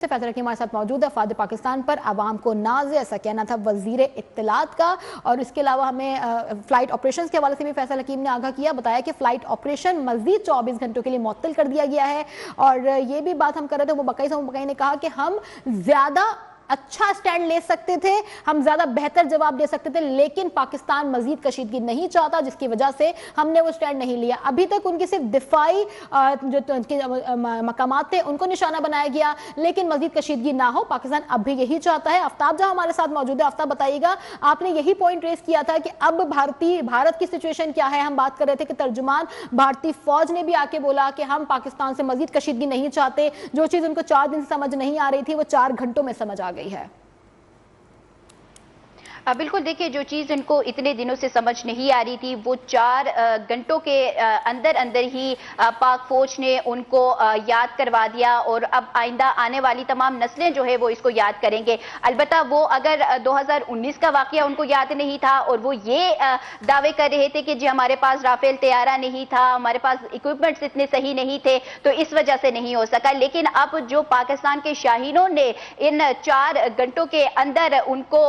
फैसल हकीम हमारे साथ मौजूद है। फ़ाद पाकिस्तान पर आवाम को नाज़, ऐसा कहना था वज़ीर इत्तलात का। और इसके अलावा हमें फ़्लाइट ऑपरेशन के हवाले से भी फैसल हकीम ने आगाह किया, बताया कि फ़्लाइट ऑपरेशन मज़ीद 24 घंटों के लिए मुअत्तल कर दिया गया है। और ये भी बात हम कर रहे थे, मुबक्की ने कहा कि हम ज़्यादा अच्छा स्टैंड ले सकते थे, हम ज़्यादा बेहतर जवाब दे सकते थे, लेकिन पाकिस्तान मज़ीद कशीदगी नहीं चाहता, जिसकी वजह से हमने वो स्टैंड नहीं लिया। अभी तक उनकी सिर्फ दिफाई जो उनके मकामात थे उनको निशाना बनाया गया, लेकिन मज़ीद कशीदगी ना हो, पाकिस्तान अब भी यही चाहता है। आफ्ताब जहां हमारे साथ मौजूद है, आफ्ताब बताइएगा, आपने यही पॉइंट रेस किया था कि अब भारत की सिचुएशन क्या है। हम बात कर रहे थे कि तर्जुमान भारतीय फौज ने भी आके बोला कि हम पाकिस्तान से मज़ीद कशीदगी नहीं चाहते, जो चीज़ उनको 4 दिन से समझ नहीं आ रही थी वो 4 घंटों में समझ आ गई है। बिल्कुल, देखिए, जो चीज़ इनको इतने दिनों से समझ नहीं आ रही थी वो 4 घंटों के अंदर अंदर ही पाक फौज ने उनको याद करवा दिया। और अब आइंदा आने वाली तमाम नस्लें जो है वो इसको याद करेंगे। अलबत्ता वो अगर 2019 का वाकया उनको याद नहीं था और वो ये दावे कर रहे थे कि जी हमारे पास राफेल तैयारा नहीं था, हमारे पास इक्विपमेंट्स इतने सही नहीं थे, तो इस वजह से नहीं हो सका। लेकिन अब जो पाकिस्तान के शाहीनों ने इन 4 घंटों के अंदर उनको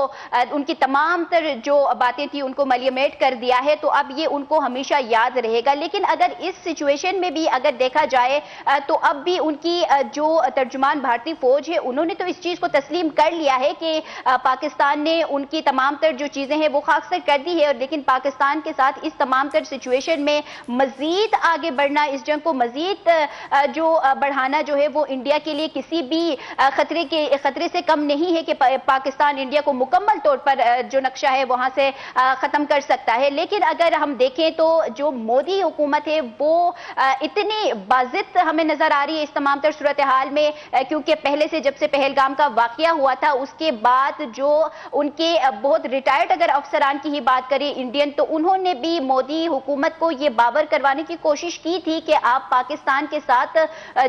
उनकी तमाम तर जो बातें थी उनको मलियमेट कर दिया है, तो अब ये उनको हमेशा याद रहेगा। लेकिन अगर इस सिचुएशन में भी अगर देखा जाए तो अब भी उनकी जो तर्जुमान भारतीय फौज है उन्होंने तो इस चीज को तस्लीम कर लिया है कि पाकिस्तान ने उनकी तमाम तर जो चीजें हैं वो खाकसर कर दी है। और लेकिन पाकिस्तान के साथ इस तमाम तर सिचुएशन में मजीद आगे बढ़ना, इस जंग को मजीद जो बढ़ाना जो है वो इंडिया के लिए किसी भी खतरे से कम नहीं है कि पाकिस्तान इंडिया को मुकम्मल तौर पर जो नक्शा है वहां से खत्म कर सकता है। लेकिन अगर हम देखें तो जो मोदी हुकूमत है वो इतनी बाजिद हमें नजर आ रही है इस तमाम तर सूरत हाल में, क्योंकि पहले से जब से पहलगाम का वाकया हुआ था उसके बाद जो उनके बहुत रिटायर्ड अगर अफसरान की ही बात करें इंडियन, तो उन्होंने भी मोदी हुकूमत को ये बावर करवाने की कोशिश की थी कि आप पाकिस्तान के साथ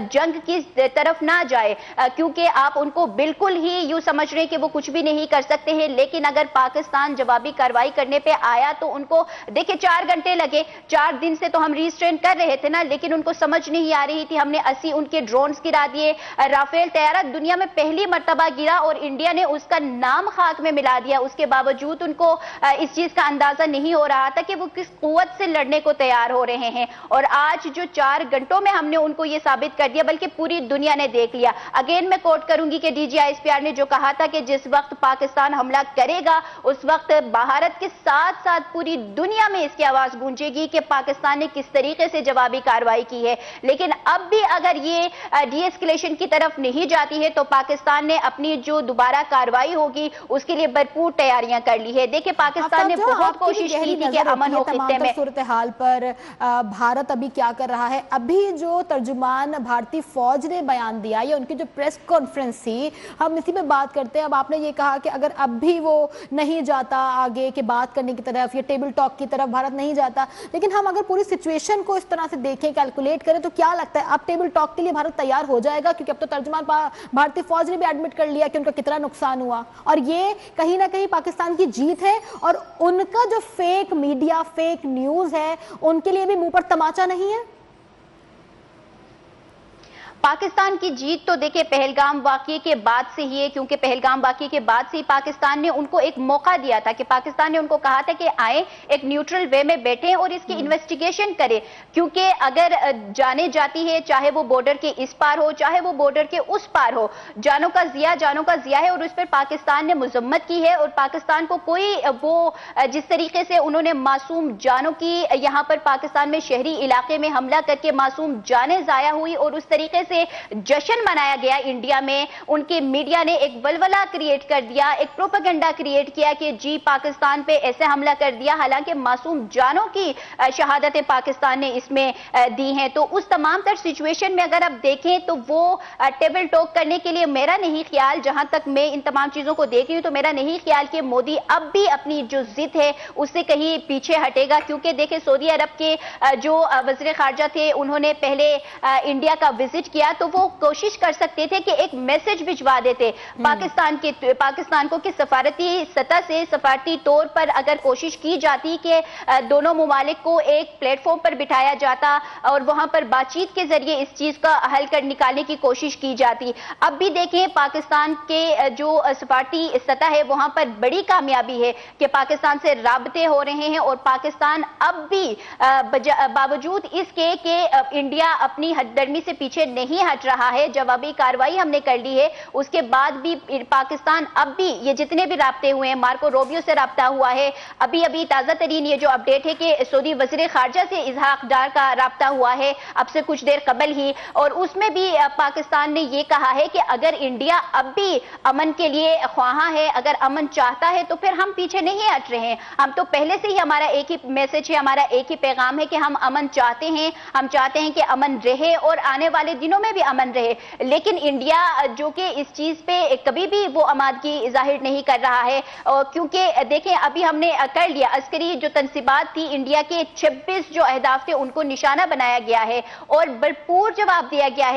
जंग की तरफ ना जाए, क्योंकि आप उनको बिल्कुल ही यूं समझ रहे हैं कि वो कुछ भी नहीं कर सकते हैं। लेकिन अगर पाकिस्तान जवाबी कार्रवाई करने पे आया तो उनको देखिए 4 घंटे लगे, 4 दिन से तो हम रिस्ट्रेन कर रहे थे ना, लेकिन उनको समझ नहीं आ रही थी। हमने 80 उनके ड्रोन्स गिरा दिए, राफेल तैयारा दुनिया में पहली मर्तबा गिरा और इंडिया ने उसका नाम खाक में मिला दिया। उसके बावजूद उनको इस चीज का अंदाजा नहीं हो रहा था कि वो किस कुव्वत से लड़ने को तैयार हो रहे हैं। और आज जो 4 घंटों में हमने उनको ये साबित कर दिया, बल्कि पूरी दुनिया ने देख लिया। अगेन मैं कोट करूंगी कि DGISPR ने जो कहा था कि जिस वक्त पाकिस्तान हमला करेगा उस वक्त भारत के साथ साथ पूरी दुनिया में इसकी आवाज गूंजेगी कि पाकिस्तान ने किस तरीके से जवाबी कार्रवाई की है। लेकिन अब भी अगर ये डीएस्केलेशन की तरफ नहीं जाती है तो पाकिस्तान ने अपनी जो दोबारा कार्रवाई होगी उसके लिए भरपूर तैयारियां कर ली है। देखिए, पाकिस्तान ने बहुत कोशिश की थी कि अमन हो खित्ते में। सूरत हाल पर भारत अभी क्या कर रहा है, अभी जो तर्जुमान भारतीय फौज ने बयान दिया या उनकी जो प्रेस कॉन्फ्रेंस थी, हम इसी पे बात करते हैं। अब आपने ये कहा कि अगर अब भी वो नहीं जाता आगे के बात करने की तरफ या टेबल टॉक की तरफ भारत नहीं जाता, लेकिन हम अगर पूरी सिचुएशन को इस तरह से देखें, कैलकुलेट करें, तो क्या लगता है अब टेबल टॉक के लिए भारत तैयार हो जाएगा? क्योंकि अब तो तर्जुमान भारतीय फौज ने भी एडमिट कर लिया कि उनका कितना नुकसान हुआ और ये कहीं ना कहीं पाकिस्तान की जीत है। और उनका जो फेक मीडिया, फेक न्यूज है, उनके लिए भी मुंह पर तमाचा नहीं है। पाकिस्तान की जीत तो देखिए पहलगाम वाकये के बाद से ही है, क्योंकि पहलगाम वाकये के बाद से ही पाकिस्तान ने उनको एक मौका दिया था कि पाकिस्तान ने उनको कहा था कि आए एक न्यूट्रल वे में बैठें और इसकी इन्वेस्टिगेशन करें। क्योंकि अगर जाने जाती है, चाहे वो बॉर्डर के इस पार हो चाहे वो बॉर्डर के उस पार हो, जानों का जिया है और उस पर पाकिस्तान ने मजम्मत की है। और पाकिस्तान को कोई वो जिस तरीके से उन्होंने मासूम जानों की यहाँ पर पाकिस्तान में शहरी इलाके में हमला करके मासूम जानें जाया हुई और उस तरीके से जश्न मनाया गया इंडिया में, उनके मीडिया ने एक वलवला क्रिएट कर दिया, एक प्रोपेगेंडा क्रिएट किया कि जी पाकिस्तान पे ऐसे हमला कर दिया, हालांकि मासूम जानों की शहादतें पाकिस्तान ने इसमें दी हैं। तो उस तमाम तर सिचुएशन में अगर आप देखें तो वो टेबल टॉक करने के लिए मेरा नहीं ख्याल, जहां तक मैं इन तमाम चीजों को देख रही हूं, तो मेरा नहीं ख्याल कि मोदी अब भी अपनी जो जिद है उससे कहीं पीछे हटेगा। क्योंकि देखिए, सऊदी अरब के जो वज़ीर ख़ारजा थे उन्होंने पहले इंडिया का विजिट किया کیا تو وہ کوشش کر سکتے تھے کہ ایک میسج بھجوا دیتے پاکستان کو کہ سفارتی سطح سے سفارتی طور پر اگر کوشش کی جاتی کہ دونوں ممالک کو ایک پلیٹ فارم پر بٹھایا جاتا اور وہاں پر بات چیت کے ذریعے اس چیز کا حل نکالنے کی کوشش کی جاتی. اب بھی دیکھیں پاکستان کے جو سفارتی سطح ہے وہاں پر بڑی کامیابی ہے کہ پاکستان سے رابطے ہو رہے ہیں اور پاکستان اب بھی باوجود اس کے کہ انڈیا اپنی ہٹ درمی سے پیچھے نہیں ہٹ رہا ہے, جوابی کارروائی ہم نے کر لی ہے, اس کے بعد بھی پاکستان اب بھی یہ جتنے بھی رابطے ہوئے ہیں, مارکو روبیو سے رابطہ ہوا ہے, ابھی تازہ ترین یہ جو اپڈیٹ ہے کہ سعودی وزیر خارجہ سے اسحاق ڈار کا رابطہ ہوا ہے اب سے کچھ دیر قبل ہی, اور اس میں بھی پاکستان نے یہ کہا ہے کہ اگر انڈیا اب بھی امن کے لیے خواہاں ہے, اگر امن چاہتا ہے تو پھر ہم پیچھے نہیں ہٹ رہے ہیں. ہم تو پہلے سے ہی ہمارا ایک ہی میسج ہے, ہمارا ایک ہی پیغام ہے کہ ہم امن چاہتے ہیں, ہم چاہتے ہیں کہ امن رہے اور آنے والے دنوں میں بھی امن رہے. لیکن انڈیا جو کہ اس چیز پہ کبھی بھی وہ آمادگی ظاہر نہیں کر رہا ہے, کیونکہ دیکھیں ابھی ہم نے کر لیا عسکری جو تنصیبات تھی انڈیا کے 26 جو اہداف تھے ان کو نشانہ بنایا گیا ہے اور بھرپور جواب دیا گیا ہے.